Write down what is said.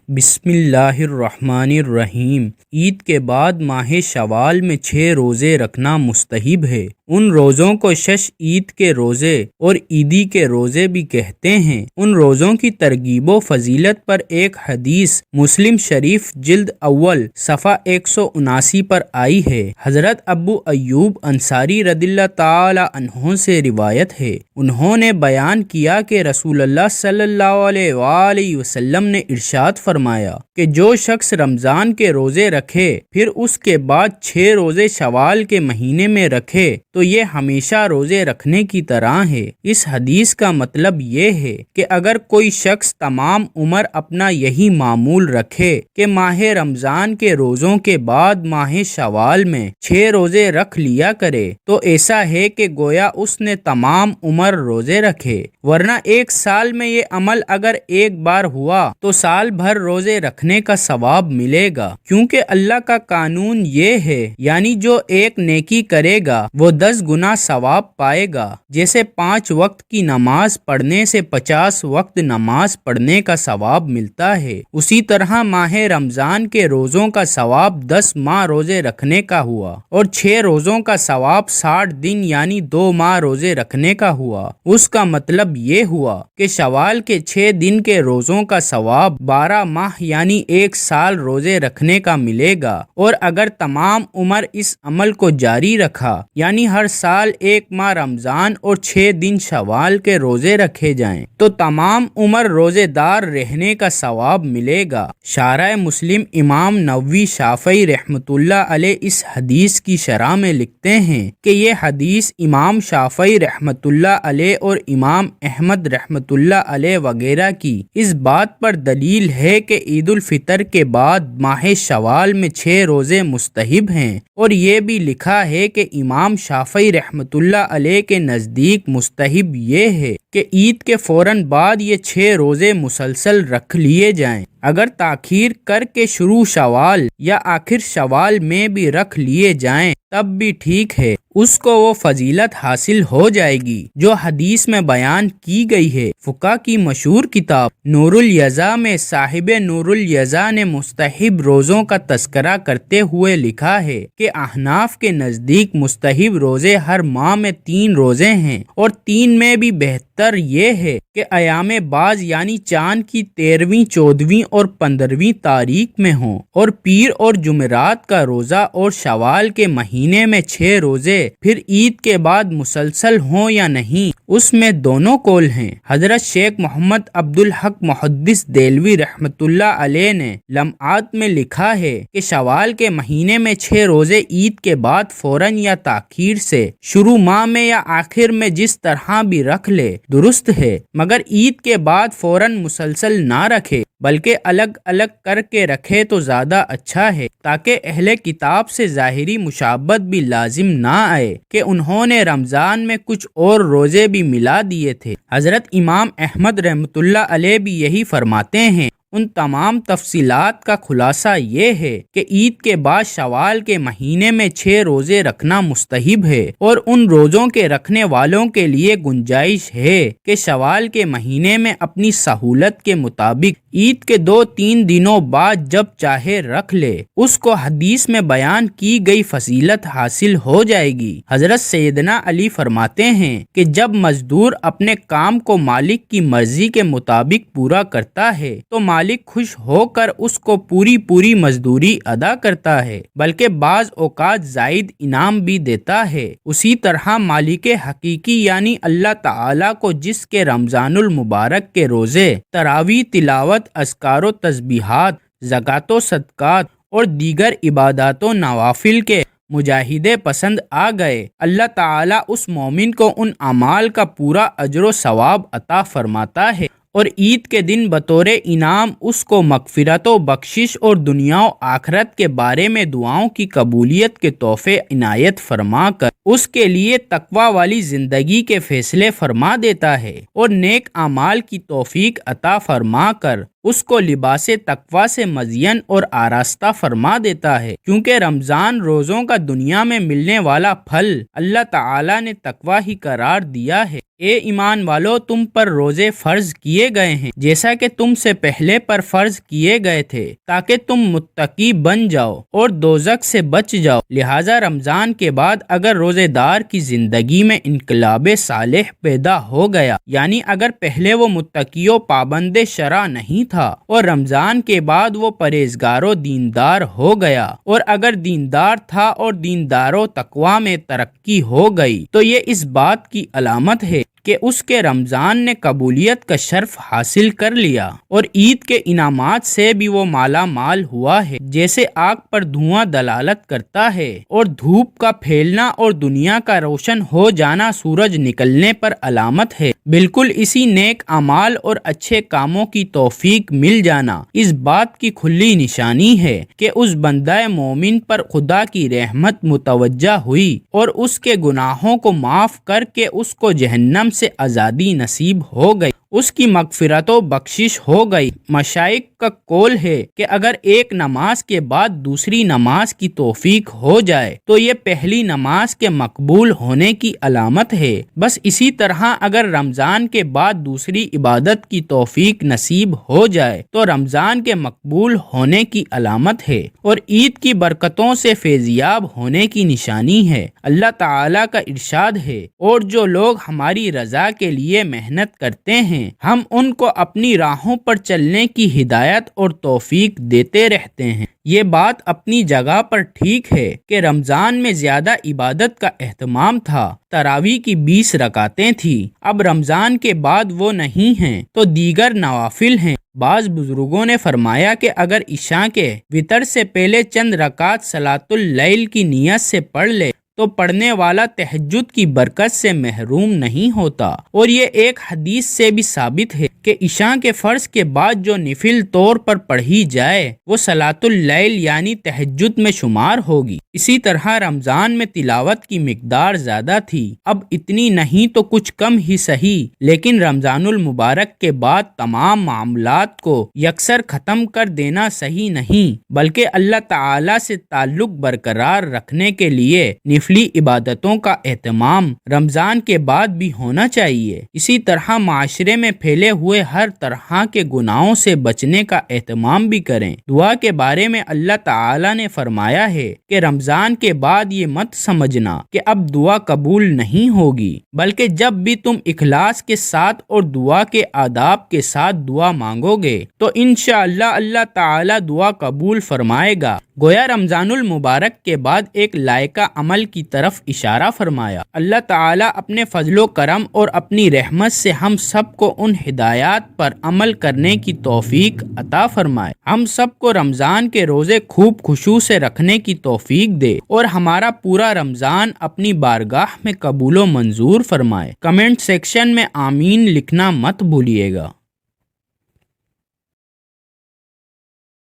بسم اللہ الرحمن الرحیم۔ عید کے بعد ماہ شوال میں 6 روزے رکھنا مستحب ہے۔ ان روزوں کو شش عید کے روزے اور عیدی کے روزے بھی کہتے ہیں۔ ان روزوں کی ترغیب و فضیلت پر ایک حدیث مسلم شریف جلد اول صفحہ 179 پر آئی ہے۔ حضرت ابو ایوب انصاری رضی اللہ تعالی عنہ سے روایت ہے، انہوں نے بیان کیا کہ رسول اللہ صلی اللہ علیہ وآلہ وسلم نے ارشاد فرمایا کہ جو شخص رمضان کے روزے رکھے پھر اس کے بعد 6 روزے شوال کے مہینے میں رکھے تو یہ ہمیشہ روزے رکھنے کی طرح ہے۔ اس حدیث کا مطلب یہ ہے کہ اگر کوئی شخص تمام عمر اپنا یہی معمول رکھے کہ ماہ رمضان کے روزوں کے بعد ماہ شوال میں 6 روزے رکھ لیا کرے تو ایسا ہے کہ گویا اس نے تمام عمر روزے رکھے، ورنہ ایک سال میں یہ عمل اگر ایک بار ہوا تو سال بھر روزے رکھنے کا ثواب ملے گا، کیونکہ اللہ کا قانون یہ ہے، یعنی جو ایک نیکی کرے گا وہ 10 گنا ثواب پائے گا، جیسے 5 وقت کی نماز پڑھنے سے 50 وقت نماز پڑھنے کا ثواب ملتا ہے، اسی طرح ماہ رمضان کے روزوں کا ثواب 10 ماہ روزے رکھنے کا ہوا اور 6 روزوں کا ثواب 60 دن یعنی 2 ماہ روزے رکھنے کا ہوا۔ اس کا مطلب یہ ہوا کہ شوال کے 6 دن کے روزوں کا ثواب 12 ماہ یعنی 1 سال روزے رکھنے کا ملے گا، اور اگر تمام عمر اس عمل کو جاری رکھا یعنی ہر سال 1 ماہ رمضان اور 6 دن شوال کے روزے رکھے جائیں تو تمام عمر روزے دار رہنے کا ثواب ملے گا۔ شارح مسلم امام نووی شافعی رحمۃ اللہ علیہ اس حدیث کی شرح میں لکھتے ہیں کہ یہ حدیث امام شافعی رحمۃ اللہ علیہ اور امام احمد رحمۃ اللہ علیہ وغیرہ کی اس بات پر دلیل ہے کہ عید الفطر کے بعد ماہ شوال میں 6 روزے مستحب ہیں، اور یہ بھی لکھا ہے کہ امام شافعی رحمۃ اللہ علیہ کے نزدیک مستحب یہ ہے کہ عید کے فوراً بعد یہ 6 روزے مسلسل رکھ لیے جائیں۔ اگر تاخیر کر کے شروع شوال یا آخر شوال میں بھی رکھ لیے جائیں تب بھی ٹھیک ہے، اس کو وہ فضیلت حاصل ہو جائے گی جو حدیث میں بیان کی گئی ہے۔ فقہ کی مشہور کتاب نور الیضاء میں صاحب نور الیضاء نے مستحب روزوں کا تذکرہ کرتے ہوئے لکھا ہے کہ احناف کے نزدیک مستحب روزے ہر ماہ میں 3 روزے ہیں، اور 3 میں بھی بہتر یہ ہے کہ ایام بعض یعنی چاند کی 13ویں 14ویں اور 15ویں تاریخ میں ہوں، اور پیر اور جمعرات کا روزہ اور شوال کے مہینے میں 6 روزے پھر عید کے بعد مسلسل ہوں یا نہیں، اس میں دونوں قول ہیں۔ حضرت شیخ محمد عبدالحق محدث دہلوی رحمۃ اللہ علیہ نے لمعات میں لکھا ہے کہ شوال کے مہینے میں 6 روزے عید کے بعد فوراً یا تاخیر سے شروع ماہ میں یا آخر میں جس طرح بھی رکھ لے درست ہے، مگر عید کے بعد فوراً مسلسل نہ رکھے بلکہ الگ الگ کر کے رکھے تو زیادہ اچھا ہے، تاکہ اہل کتاب سے ظاہری مشابہت بھی لازم نہ آئے کہ انہوں نے رمضان میں کچھ اور روزے بھی ملا دیے تھے۔ حضرت امام احمد رحمۃ اللہ علیہ بھی یہی فرماتے ہیں۔ ان تمام تفصیلات کا خلاصہ یہ ہے کہ عید کے بعد شوال کے مہینے میں 6 روزے رکھنا مستحب ہے، اور ان روزوں کے رکھنے والوں کے لیے گنجائش ہے کہ شوال کے مہینے میں اپنی سہولت کے مطابق عید کے 2-3 دنوں بعد جب چاہے رکھ لے، اس کو حدیث میں بیان کی گئی فضیلت حاصل ہو جائے گی۔ حضرت سیدنا علی فرماتے ہیں کہ جب مزدور اپنے کام کو مالک کی مرضی کے مطابق پورا کرتا ہے تو مالک خوش ہو کر اس کو پوری مزدوری ادا کرتا ہے، بلکہ بعض اوقات زائد انعام بھی دیتا ہے۔ اسی طرح مالک حقیقی یعنی اللہ تعالیٰ کو جس کے رمضان المبارک کے روزے، تراویح، تلاوت، اذکار و تسبیحات، زکوٰۃ و صدقات اور دیگر عبادات و نوافل کے مجاہدے پسند آ گئے، اللہ تعالیٰ اس مومن کو ان اعمال کا پورا اجر و ثواب عطا فرماتا ہے، اور عید کے دن بطور انعام اس کو مغفرت و بخشش اور دنیا و آخرت کے بارے میں دعاؤں کی قبولیت کے تحفے عنایت فرما کر اس کے لیے تقوی والی زندگی کے فیصلے فرما دیتا ہے، اور نیک اعمال کی توفیق عطا فرما کر اس کو لباس تقوی سے مزین اور آراستہ فرما دیتا ہے، کیونکہ رمضان روزوں کا دنیا میں ملنے والا پھل اللہ تعالی نے تقوی ہی قرار دیا ہے۔ اے ایمان والو، تم پر روزے فرض کیے گئے ہیں جیسا کہ تم سے پہلے پر فرض کیے گئے تھے، تاکہ تم متقی بن جاؤ اور دوزخ سے بچ جاؤ۔ لہٰذا رمضان کے بعد اگر روزے دار کی زندگی میں انقلاب صالح پیدا ہو گیا، یعنی اگر پہلے وہ متقی و پابند شرع نہیں تھا اور رمضان کے بعد وہ پرہیزگار و دیندار ہو گیا، اور اگر دیندار تھا اور دیندار و تقوی میں ترقی ہو گئی، تو یہ اس بات کی علامت ہے کہ اس کے رمضان نے قبولیت کا شرف حاصل کر لیا اور عید کے انعامات سے بھی وہ مالا مال ہوا ہے۔ جیسے آگ پر دھواں دلالت کرتا ہے اور دھوپ کا پھیلنا اور دنیا کا روشن ہو جانا سورج نکلنے پر علامت ہے، بالکل اسی نیک اعمال اور اچھے کاموں کی توفیق مل جانا اس بات کی کھلی نشانی ہے کہ اس بندہ مومن پر خدا کی رحمت متوجہ ہوئی اور اس کے گناہوں کو معاف کر کے اس کو جہنم سے آزادی نصیب ہو گئی، اس کی مغفرت و بخشش ہو گئی۔ مشائخ کا قول ہے کہ اگر ایک نماز کے بعد دوسری نماز کی توفیق ہو جائے تو یہ پہلی نماز کے مقبول ہونے کی علامت ہے۔ بس اسی طرح اگر رمضان کے بعد دوسری عبادت کی توفیق نصیب ہو جائے تو رمضان کے مقبول ہونے کی علامت ہے اور عید کی برکتوں سے فیضیاب ہونے کی نشانی ہے۔ اللہ تعالیٰ کا ارشاد ہے، اور جو لوگ ہماری رضا کے لیے محنت کرتے ہیں ہم ان کو اپنی راہوں پر چلنے کی ہدایت اور توفیق دیتے رہتے ہیں۔ یہ بات اپنی جگہ پر ٹھیک ہے کہ رمضان میں زیادہ عبادت کا اہتمام تھا، تراویح کی 20 رکعتیں تھیں، اب رمضان کے بعد وہ نہیں ہیں تو دیگر نوافل ہیں۔ بعض بزرگوں نے فرمایا کہ اگر عشاء کے وتر سے پہلے چند رکعت صلاۃ اللیل کی نیت سے پڑھ لے تو پڑھنے والا تہجد کی برکت سے محروم نہیں ہوتا، اور یہ ایک حدیث سے بھی ثابت ہے کہ عشاء کے فرض کے بعد جو نفل طور پر پڑھی جائے وہ صلاۃ اللیل یعنی تہجد میں شمار ہوگی۔ اسی طرح رمضان میں تلاوت کی مقدار زیادہ تھی، اب اتنی نہیں تو کچھ کم ہی صحیح، لیکن رمضان المبارک کے بعد تمام معاملات کو یکسر ختم کر دینا صحیح نہیں، بلکہ اللہ تعالی سے تعلق برقرار رکھنے کے لیے نفلی عبادتوں کا اہتمام رمضان کے بعد بھی ہونا چاہیے۔ اسی طرح معاشرے میں پھیلے ہوئے ہر طرح کے گناہوں سے بچنے کا اہتمام بھی کریں۔ دعا کے بارے میں اللہ تعالی نے فرمایا ہے کہ رمضان کے بعد یہ مت سمجھنا کہ اب دعا قبول نہیں ہوگی، بلکہ جب بھی تم اخلاص کے ساتھ اور دعا کے آداب کے ساتھ دعا مانگو گے تو انشاءاللہ اللہ تعالی دعا قبول فرمائے گا۔ گویا رمضان المبارک کے بعد ایک لائقہ عمل کی طرف اشارہ فرمایا۔ اللہ تعالیٰ اپنے فضل و کرم اور اپنی رحمت سے ہم سب کو ان ہدایات پر عمل کرنے کی توفیق عطا فرمائے، ہم سب کو رمضان کے روزے خوب خشوع سے رکھنے کی توفیق دے اور ہمارا پورا رمضان اپنی بارگاہ میں قبول و منظور فرمائے۔ کمنٹ سیکشن میں آمین لکھنا مت بھولیے گا۔